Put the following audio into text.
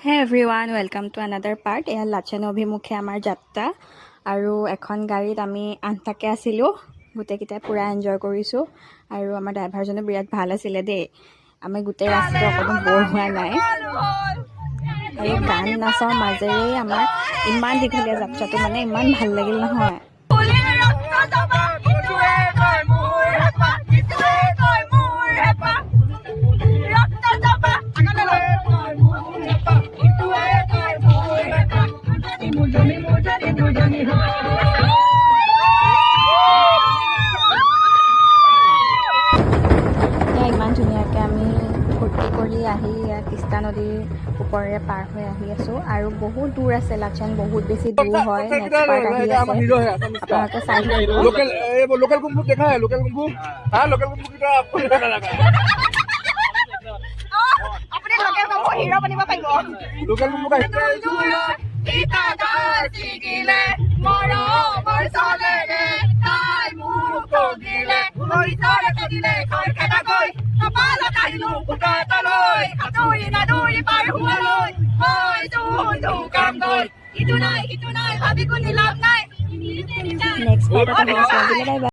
হে everyone, welcome to another part. এয়া লাচেন অভিমুখে আমাৰ যাত্ৰা। আৰু এখন গাড়ীত আমি 8টাকৈ আছিলোঁ, গোটেইকেইটাই পূৰা এনজয় কৰিছোঁ। আৰু আমাৰ ড্ৰাইভাৰজনো বিৰাট ভাল আছিলে দেই। আমি গোটেই ৰাস্তাটো অকণো ব'ৰ হোৱা নাই। আৰু গান নাচৰ মাজেৰেই আমাৰ ইমান দীঘলীয়া যাত্ৰাটো মানে ইমান ভাল লাগিল নহয়। ইমান ধুনীয়াকৈ আমি ফূৰ্তি কৰি আহি তিষ্টা নদীৰ ওপৰেৰে পাৰ হৈ আহি আছোঁ। আৰু বহুত দূৰ আছে লাচেন, বহুত বেছি দূৰ হয়। নেক্সট পাৰ্ট আহি আছে, আপোনালোকে চাই থাকিব। लोकल कुंभू देखा है? लोकल कुंभू, हाँ लोकल कुंभू की तरह आपको लगा अपने लोकल कुंभू हीरो बनिबा पाइबो। लोकल कुंभू का इता दासिगिले मरो बरसाले रे ताई मुको गिले ओइसारे कदिले खरखेटा गई कपाला काहिनु उकातलय खातुई ना दुई पार हुआलय होय जुन काम गई इतु নাই ভাবি কোনি লাভ নাই। নেক্সট পাৰ্টত আমি চাই দিলে। Bye bye.